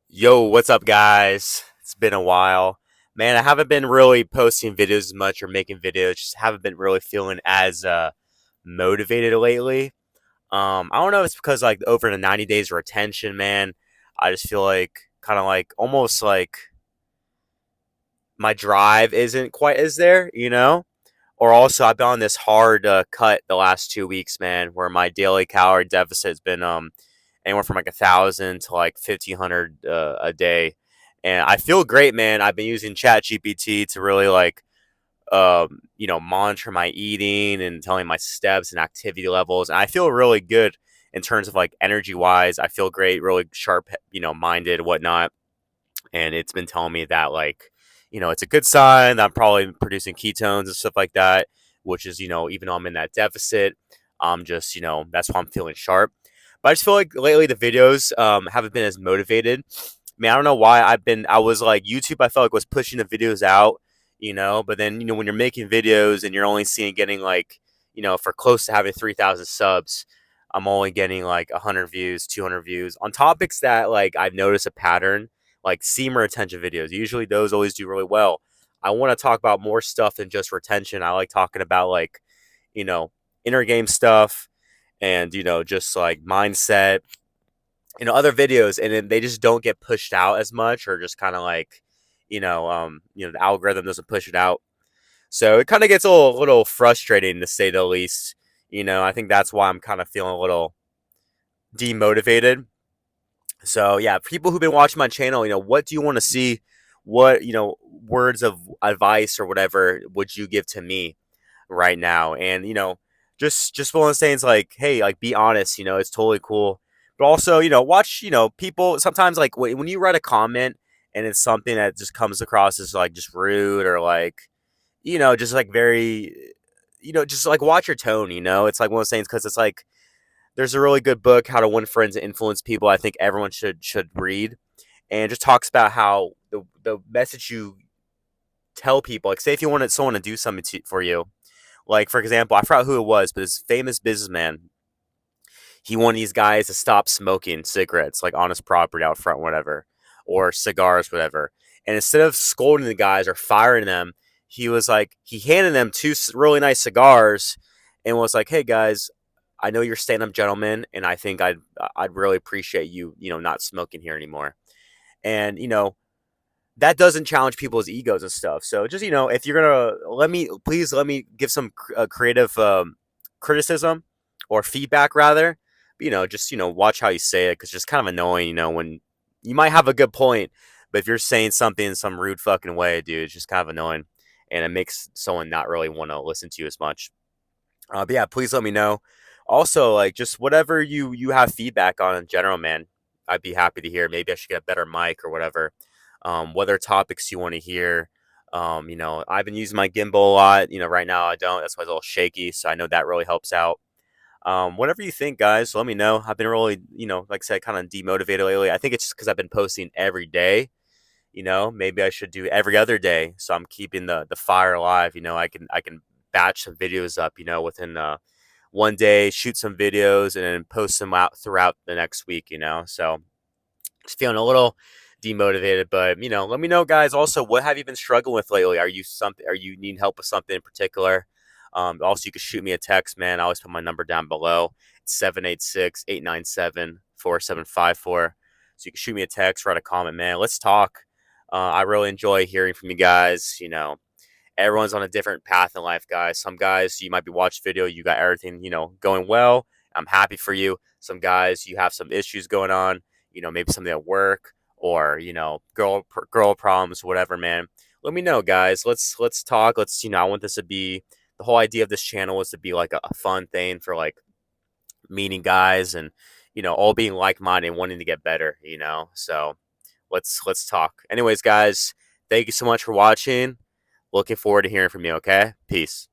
Yo, what's up, guys? It's been a while. Man, I haven't been really posting videos as much or making videos. Just haven't been really feeling as motivated lately. I don't know if it's because like over the 90 days of retention, man. I just feel like kind of like almost like my drive isn't quite as there. Or also I've been on this hard cut the last 2 weeks, man, where my daily calorie deficit has been anywhere from like 1,000 to like 1,500 a day, and I feel great, man. I've been using Chat GPT to really like monitor my eating and telling my steps and activity levels, and I feel really good in terms of like energy wise. I feel great, really sharp, minded, whatnot, and it's been telling me that it's a good sign that I'm probably producing ketones and stuff like that, which is even though I'm in that deficit, I'm just that's why I'm feeling sharp. But I just feel like lately the videos haven't been as motivated. I mean, I don't know why I was like YouTube. I felt like was pushing the videos out, but then when you're making videos and you're only seeing getting like for close to having 3,000 subs. I'm only getting like 100 views, 200 views on topics that like I've noticed a pattern like seam retention videos. Usually those always do really well. I want to talk about more stuff than just retention. I like talking about like, you know, inner game stuff and, just like mindset, other videos. And then they just don't get pushed out as much or just kind of like, the algorithm doesn't push it out. So it kind of gets a little frustrating to say the least. I think that's why I'm kind of feeling a little demotivated. So yeah, people who've been watching my channel, what do you want to see? What words of advice or whatever would you give to me right now? And just one of those things like, hey, like be honest. It's totally cool. But also, watch. People sometimes like when you write a comment and it's something that just comes across as like just rude or like just like very just like watch your tone. It's like one of those things because it's like there's a really good book, How to Win Friends and Influence People. I think everyone should read, and it just talks about how the message you tell people, like say if you wanted someone to do something for you, like for example, I forgot who it was, but this famous businessman, he wanted these guys to stop smoking cigarettes like on his property out front, whatever, or cigars, whatever. And instead of scolding the guys or firing them, he handed them two really nice cigars and was like, "Hey guys, I know you're stand-up gentlemen, and I think I'd really appreciate you, not smoking here anymore." And that doesn't challenge people's egos and stuff. So just if you're gonna please let me give some creative criticism or feedback rather. Just watch how you say it because it's just kind of annoying. When you might have a good point, but if you're saying something in some rude fucking way, dude, it's just kind of annoying, and it makes someone not really want to listen to you as much. But yeah, please let me know. Also, like just whatever you have feedback on in general, man. I'd be happy to hear. Maybe I should get a better mic or whatever. What other topics you want to hear? I've been using my gimbal a lot. Right now I don't. That's why it's a little shaky. So I know that really helps out. Whatever you think, guys, let me know. I've been really, like I said, kind of demotivated lately. I think it's just because I've been posting every day. Maybe I should do every other day, so I'm keeping the fire alive. I can batch some videos up. Within one day, shoot some videos and then post them out throughout the next week. So just feeling a little demotivated, but let me know, guys. Also, what have you been struggling with lately? Are you needing help with something in particular? Also, you can shoot me a text, man. I always put my number down below. It's 786-897-4754. So you can shoot me a text, write a comment, man. Let's talk. I really enjoy hearing from you guys. Everyone's on a different path in life, guys. Some guys, you might be watching video, you got everything, going well. I'm happy for you. Some guys, you have some issues going on, maybe something at work or, girl problems, whatever, man. Let me know, guys. Let's talk. I want this to be the whole idea of this channel is to be like a fun thing for like meeting guys and, all being like-minded and wanting to get better, So let's talk. Anyways, guys, thank you so much for watching. Looking forward to hearing from you, okay? Peace.